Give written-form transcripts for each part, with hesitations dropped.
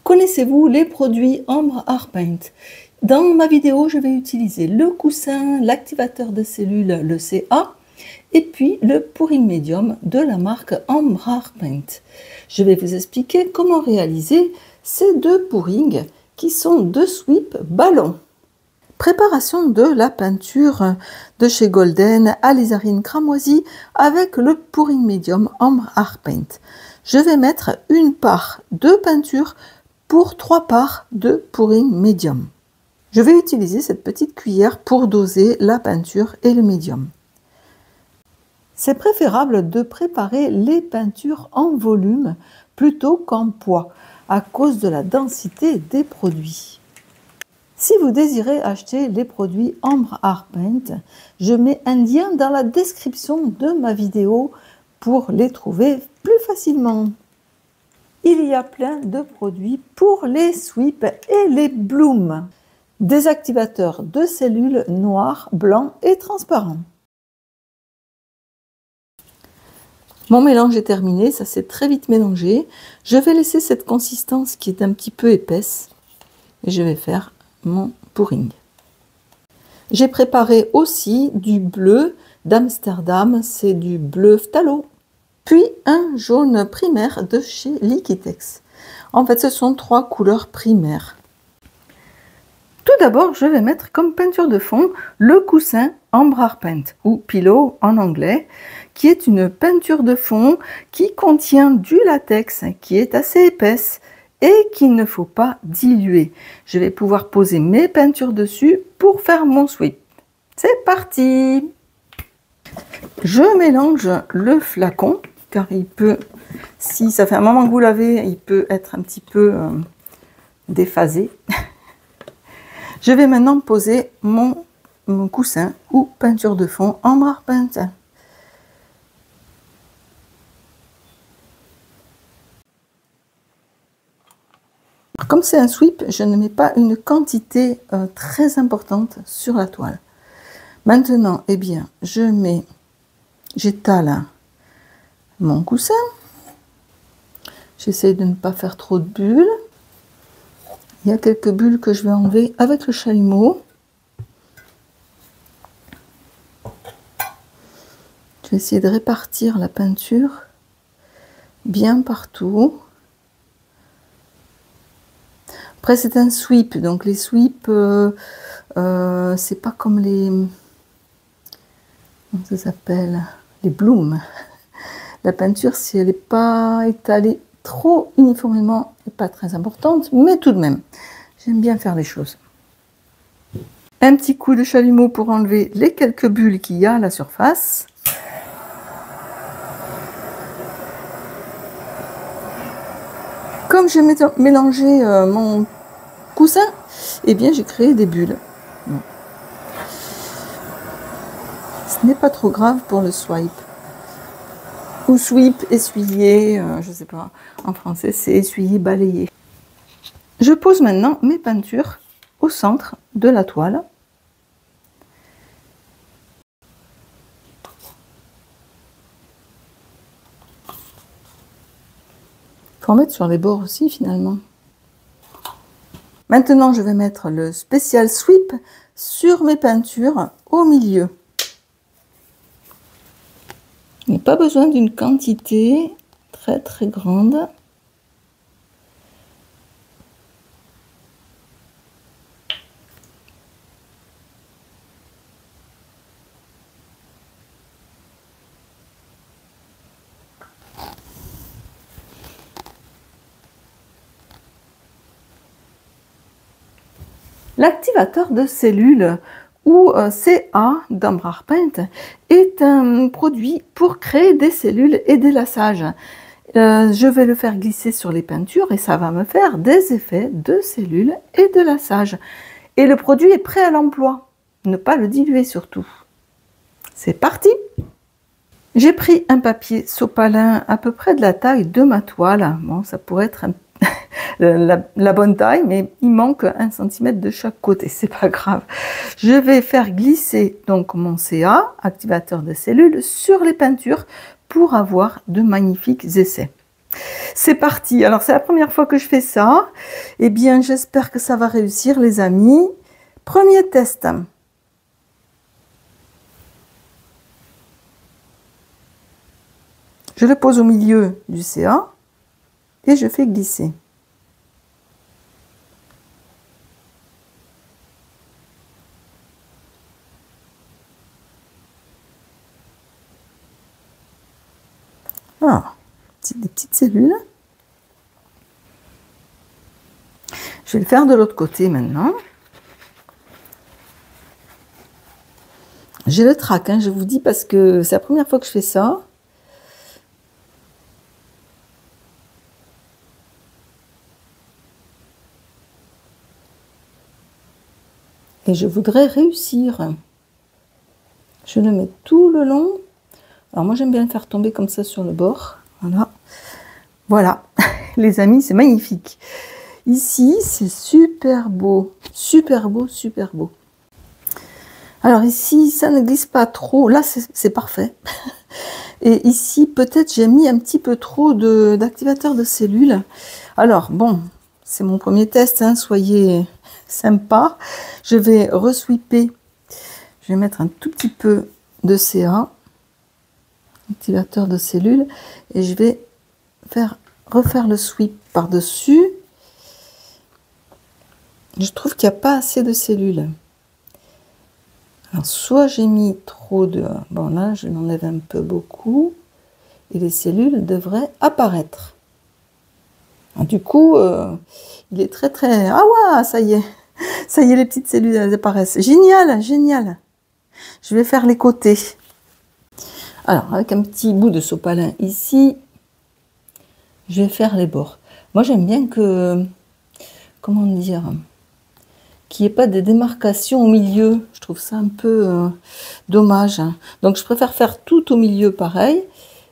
Connaissez-vous les produits Ambre Art Paint? Dans ma vidéo, je vais utiliser le coussin, l'activateur de cellules, le CA, et puis le pouring médium de la marque Ambre Art Paint. Je vais vous expliquer comment réaliser ces deux pourrings qui sont deux sweeps ballons. Préparation de la peinture de chez Golden Alizarine cramoisie avec le pouring médium Ambre Art Paint. Je vais mettre une part de peinture pour 3 parts de pouring médium. Je vais utiliser cette petite cuillère pour doser la peinture et le médium. C'est préférable de préparer les peintures en volume plutôt qu'en poids à cause de la densité des produits. Si vous désirez acheter les produits Ambre Art Paint, je mets un lien dans la description de ma vidéo pour les trouver plus facilement. Il y a plein de produits pour les sweeps et les blooms. Des activateurs de cellules noirs, blancs et transparents. Mon mélange est terminé, ça s'est très vite mélangé. Je vais laisser cette consistance qui est un petit peu épaisse et je vais faire mon pouring. J'ai préparé aussi du bleu d'Amsterdam, c'est du bleu phthalo. Puis un jaune primaire de chez Liquitex. En fait, ce sont 3 couleurs primaires. Tout d'abord, je vais mettre comme peinture de fond le coussin Ambre Art Paint, ou Pillow en anglais, qui est une peinture de fond qui contient du latex, qui est assez épaisse et qu'il ne faut pas diluer. Je vais pouvoir poser mes peintures dessus pour faire mon sweep. C'est parti! Je mélange le flacon, car il peut, si ça fait un moment que vous l'avez, il peut être un petit peu déphasé. Je vais maintenant poser mon coussin ou peinture de fond Ambre Art Paint. Comme c'est un sweep, je ne mets pas une quantité très importante sur la toile. Maintenant, eh bien, j'étale mon coussin. J'essaie de ne pas faire trop de bulles. Il y a quelques bulles que je vais enlever avec le chalumeau. Je vais essayer de répartir la peinture bien partout. Après, c'est un sweep, donc les sweeps, c'est pas comme les... Comment ça s'appelle? Les blooms. La peinture, si elle n'est pas étalée trop uniformément, n'est pas très importante, mais tout de même, j'aime bien faire les choses. Un petit coup de chalumeau pour enlever les quelques bulles qu'il y a à la surface. Comme j'ai mélangé mon coussin, eh bien j'ai créé des bulles. Bon. Ce n'est pas trop grave pour le swipe. Ou sweep, essuyer, je ne sais pas, en français c'est essuyer, balayer. Je pose maintenant mes peintures au centre de la toile. Il faut en mettre sur les bords aussi finalement. Maintenant je vais mettre le spécial sweep sur mes peintures au milieu. Il n'y a pas besoin d'une quantité très grande. L'activateur de cellules ou CA d'Ambre Art Paint est un produit pour créer des cellules et des lassages. Je vais le faire glisser sur les peintures et ça va me faire des effets de cellules et de lassages. Et le produit est prêt à l'emploi. Ne pas le diluer surtout. C'est parti! J'ai pris un papier sopalin à peu près de la taille de ma toile. Bon, ça pourrait être la bonne taille, mais il manque 1 cm de chaque côté, c'est pas grave. Je vais faire glisser donc mon CA, activateur de cellules, sur les peintures pour avoir de magnifiques essais. C'est parti. Alors, c'est la première fois que je fais ça. Eh bien, j'espère que ça va réussir, les amis. Premier test. Je le pose au milieu du CA et je fais glisser. Voilà, des petites cellules. Je vais le faire de l'autre côté maintenant. J'ai le trac, hein, je vous dis, parce que c'est la première fois que je fais ça. Et je voudrais réussir. Je le mets tout le long. Alors moi j'aime bien le faire tomber comme ça sur le bord. Voilà. Voilà, les amis, c'est magnifique. Ici, c'est super beau. Super beau, super beau. Alors ici, ça ne glisse pas trop. Là, c'est parfait. Et ici, peut-être j'ai mis un petit peu trop d'activateur de cellules. Alors, bon, c'est mon premier test, hein, soyez sympa. Je vais resweeper. Je vais mettre un tout petit peu de CA, activateur de cellules, et je vais refaire le sweep par-dessus. Je trouve qu'il n'y a pas assez de cellules. Alors, soit j'ai mis trop de... Bon, là, je l'enlève un peu beaucoup. Et les cellules devraient apparaître. Alors, du coup, il est très, très... Ah ouais, ça y est. Ça y est, les petites cellules, elles apparaissent. Génial, génial. Je vais faire les côtés. Alors, avec un petit bout de sopalin ici, je vais faire les bords. Moi, j'aime bien que... Comment dire, qu'il n'y ait pas de démarcation au milieu. Je trouve ça un peu dommage. Donc, je préfère faire tout au milieu pareil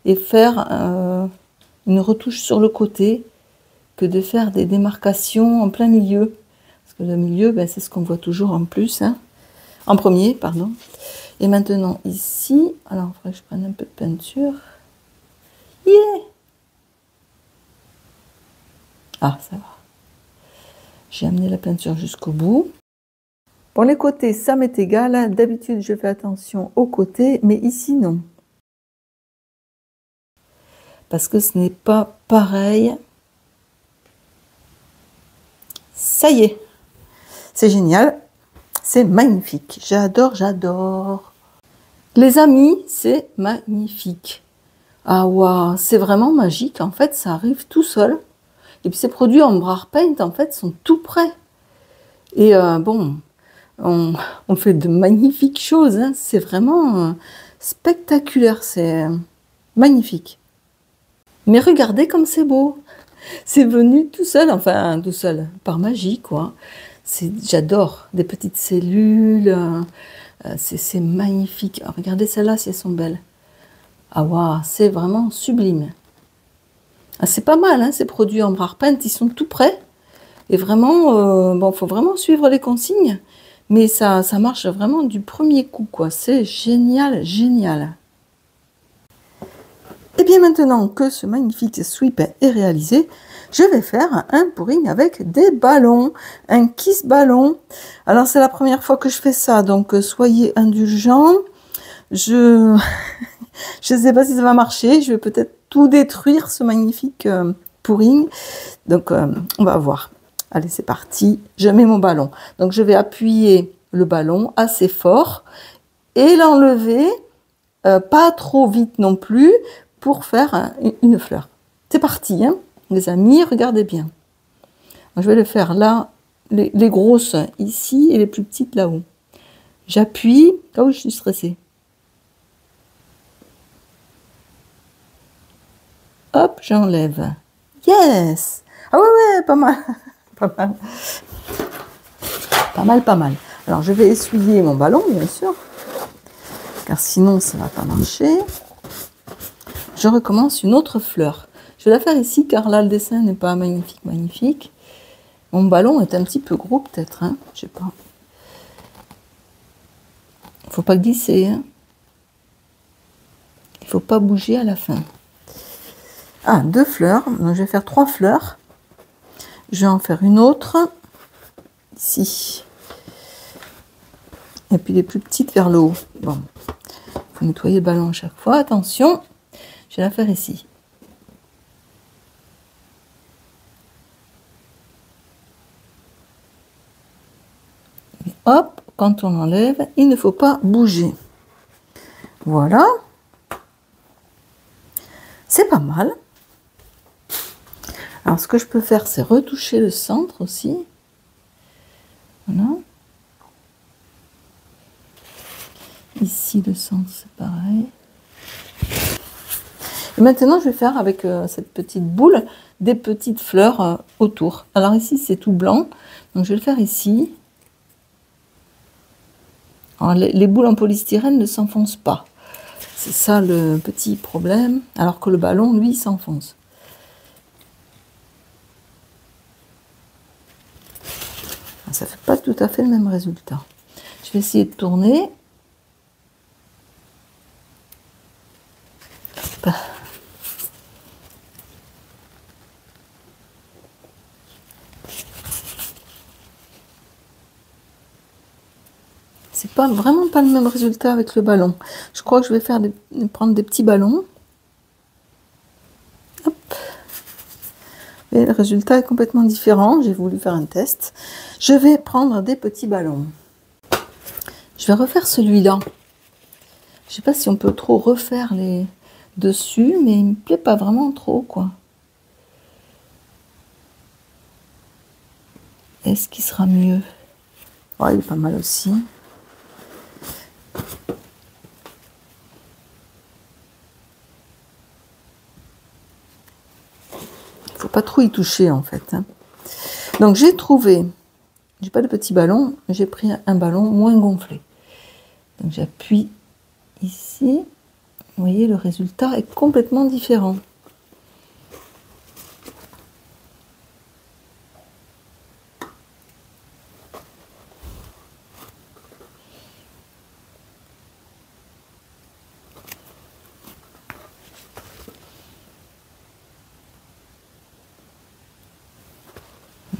et faire une retouche sur le côté que de faire des démarcations en plein milieu. Parce que le milieu, ben, c'est ce qu'on voit toujours en plus. Hein. En premier, pardon. Et maintenant, ici, alors, il faudrait que je prenne un peu de peinture. Yeah! Ah, ça va. J'ai amené la peinture jusqu'au bout. Pour les côtés, ça m'est égal. D'habitude, je fais attention aux côtés, mais ici, non. Parce que ce n'est pas pareil. Ça y est. C'est génial. C'est magnifique. J'adore, j'adore. Les amis, c'est magnifique. Ah waouh, c'est vraiment magique. En fait, ça arrive tout seul. Et puis ces produits Ombre Art Paint, en fait, sont tout prêts. Et bon, on fait de magnifiques choses. Hein. C'est vraiment spectaculaire. C'est magnifique. Mais regardez comme c'est beau. C'est venu tout seul, enfin tout seul, par magie, quoi. J'adore des petites cellules. C'est magnifique. Regardez celles-là si elles sont belles. Ah waouh, c'est vraiment sublime. Ah, c'est pas mal, hein, ces produits Ombre Art Paint, ils sont tout prêts. Et vraiment, bon, faut vraiment suivre les consignes. Mais ça marche vraiment du premier coup, quoi. C'est génial, génial. Et bien maintenant que ce magnifique sweep est réalisé, je vais faire un pouring avec des ballons, un kiss ballon. Alors c'est la première fois que je fais ça, donc soyez indulgents. Je ne sais pas si ça va marcher, je vais peut-être tout détruire ce magnifique pouring. Donc on va voir. Allez, c'est parti, je mets mon ballon. Donc je vais appuyer le ballon assez fort et l'enlever, pas trop vite non plus, pour faire une fleur. C'est parti, hein, les amis, regardez bien. Je vais le faire là, les grosses ici et les plus petites là-haut. J'appuie, là où je suis stressée. Hop, j'enlève. Yes! Ah ouais, pas mal. Pas mal. Pas mal, pas mal. Alors, je vais essuyer mon ballon, bien sûr. Car sinon, ça ne va pas marcher. Je recommence une autre fleur. Je vais la faire ici, car là, le dessin n'est pas magnifique, magnifique. Mon ballon est un petit peu gros, peut-être, hein, je sais pas. Il ne faut pas glisser, hein. Il ne faut pas bouger à la fin. Ah, 2 fleurs. Donc, je vais faire 3 fleurs. Je vais en faire une autre ici. Et puis les plus petites vers le haut. Bon, il faut nettoyer le ballon à chaque fois. Attention, je vais la faire ici. Et hop, quand on enlève, il ne faut pas bouger. Voilà. C'est pas mal. Alors, ce que je peux faire, c'est retoucher le centre aussi. Voilà. Ici, le centre, c'est pareil. Et maintenant, je vais faire avec cette petite boule des petites fleurs autour. Alors ici, c'est tout blanc. Donc, je vais le faire ici. Alors, les boules en polystyrène ne s'enfoncent pas. C'est ça le petit problème. Alors que le ballon, lui, s'enfonce. Ça ne fait pas tout à fait le même résultat. Je vais essayer de tourner. Hop. C'est pas vraiment pas le même résultat avec le ballon. Je crois que je vais faire prendre des petits ballons. Hop. Et le résultat est complètement différent. J'ai voulu faire un test. Je vais prendre des petits ballons. Je vais refaire celui-là. Je sais pas si on peut trop refaire les dessus, mais il me plaît pas vraiment trop, quoi. Est-ce qu'il sera mieux? Oh, il est pas mal aussi. Il faut pas trop y toucher, en fait. Hein. Donc, j'ai trouvé... J'ai pas de petit ballon, j'ai pris un ballon moins gonflé. Donc, j'appuie ici. Vous voyez, le résultat est complètement différent.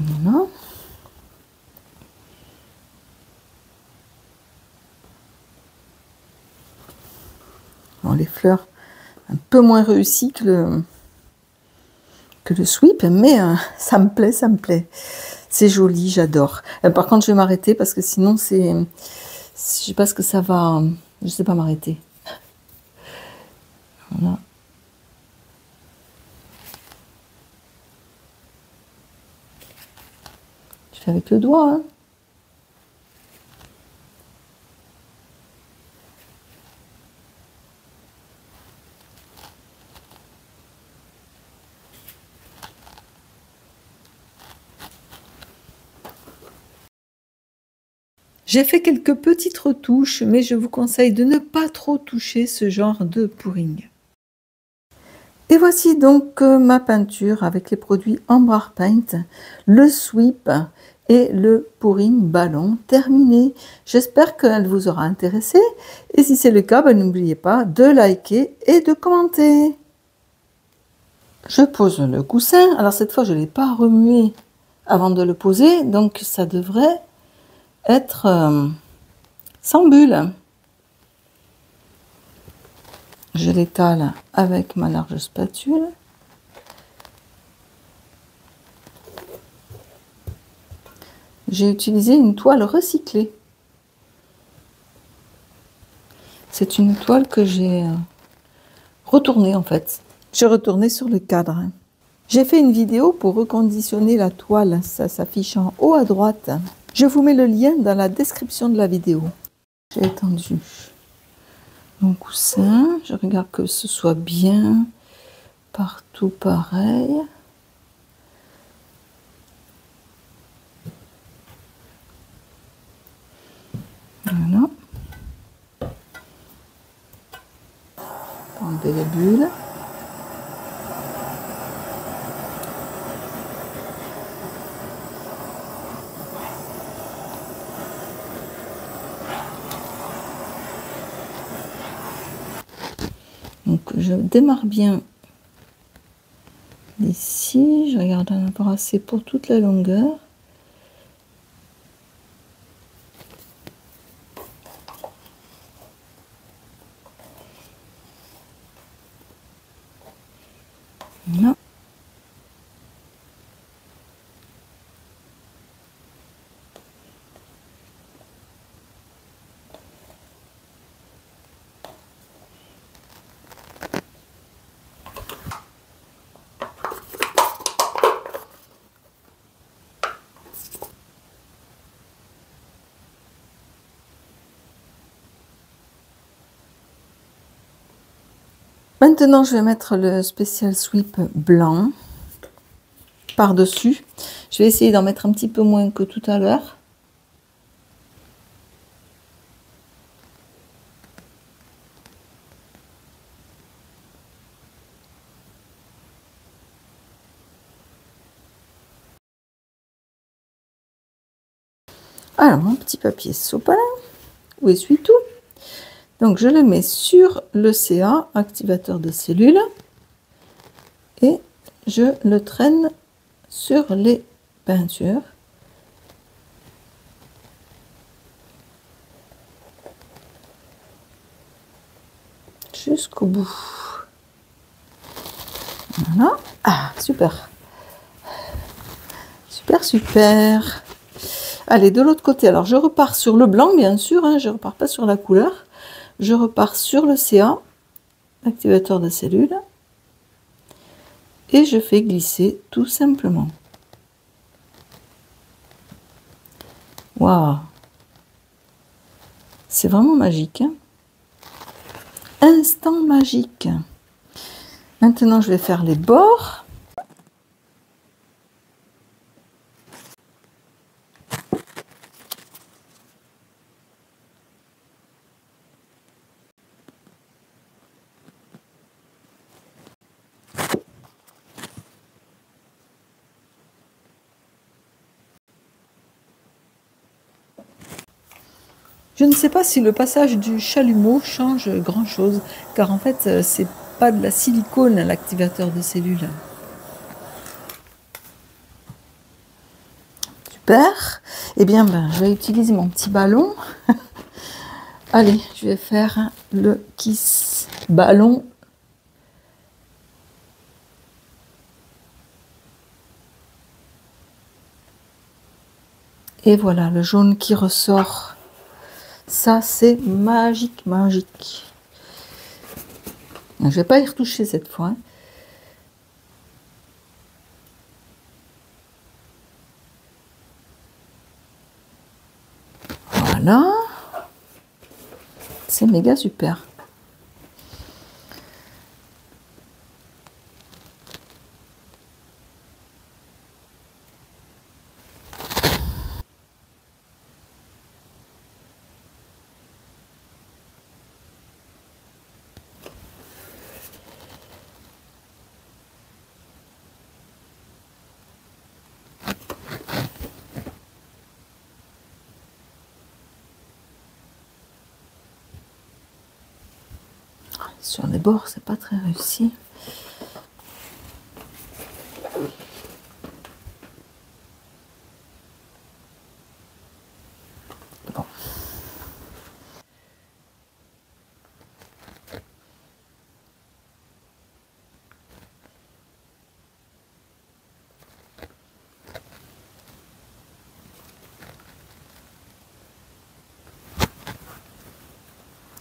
Voilà. Bon, les fleurs un peu moins réussies que le sweep, mais ça me plaît, ça me plaît. C'est joli, j'adore. Par contre, je vais m'arrêter parce que sinon, c'est... Je sais pas ce que ça va... Je sais pas m'arrêter. Voilà. Je fais avec le doigt, hein. J'ai fait quelques petites retouches, mais je vous conseille de ne pas trop toucher ce genre de pouring. Et voici donc ma peinture avec les produits Amber Art Paint, le sweep et le pouring ballon terminé. J'espère qu'elle vous aura intéressé. Et si c'est le cas, n'oubliez pas de liker et de commenter. Je pose le coussin. Alors cette fois, je ne l'ai pas remué avant de le poser, donc ça devrait être sans bulle. Je l'étale avec ma large spatule. J'ai utilisé une toile recyclée. C'est une toile que j'ai retournée en fait. J'ai retourné sur le cadre. J'ai fait une vidéo pour reconditionner la toile. Ça s'affiche en haut à droite. Je vous mets le lien dans la description de la vidéo. J'ai étendu mon coussin. Je regarde que ce soit bien partout pareil. Voilà. Enlever les bulles. Donc je démarre bien je regarde en avoir assez pour toute la longueur. Voilà. Maintenant, je vais mettre le Special Sweep blanc par-dessus. Je vais essayer d'en mettre un petit peu moins que tout à l'heure. Alors, mon petit papier sopalin, où essuie-tout. Donc, je le mets sur le CA, activateur de cellules, et je le traîne sur les peintures. Jusqu'au bout. Voilà. Ah, super. Super, super. Allez, de l'autre côté, alors je repars sur le blanc, bien sûr, hein, je ne repars pas sur la couleur. Je repars sur le CA, activateur de cellules, et je fais glisser tout simplement. Waouh! C'est vraiment magique. Hein? Instant magique. Maintenant, je vais faire les bords. Je ne sais pas si le passage du chalumeau change grand-chose, car en fait, c'est pas de la silicone, l'activateur de cellules. Super. Eh bien, je vais utiliser mon petit ballon. Allez, je vais faire le Kiss ballon. Et voilà, le jaune qui ressort. Ça, c'est magique, magique. Je ne vais pas y retoucher cette fois. Voilà. C'est méga super. Sur les bords, c'est pas très réussi. Bon.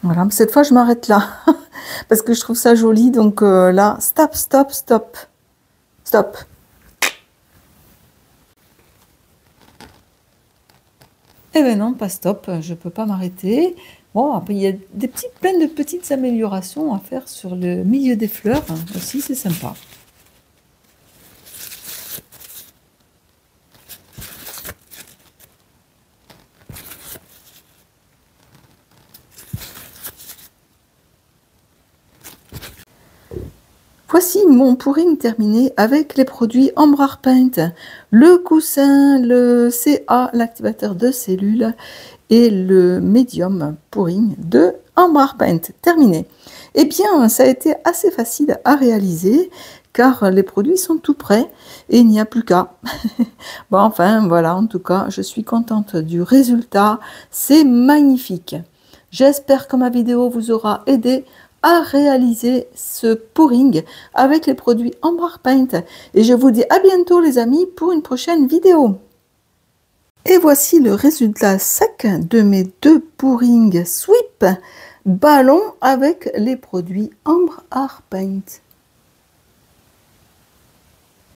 Voilà, mais cette fois, je m'arrête là. Parce que je trouve ça joli. Donc là, stop, stop, stop. Stop. Eh ben non, pas stop. Je peux pas m'arrêter. Bon, après, il y a plein de petites améliorations à faire sur le milieu des fleurs. Aussi, c'est sympa. Voici mon pouring terminé avec les produits Amber Art Paint, le coussin, le CA, l'activateur de cellules et le médium pouring de Amber Art Paint terminé. Eh bien, ça a été assez facile à réaliser car les produits sont tout prêts et il n'y a plus qu'à. Bon, enfin, voilà, en tout cas, je suis contente du résultat. C'est magnifique. J'espère que ma vidéo vous aura aidé à réaliser ce pouring avec les produits Amber Art Paint. Et je vous dis à bientôt les amis pour une prochaine vidéo. Et voici le résultat sec de mes deux pourings sweep ballons avec les produits Amber Art Paint.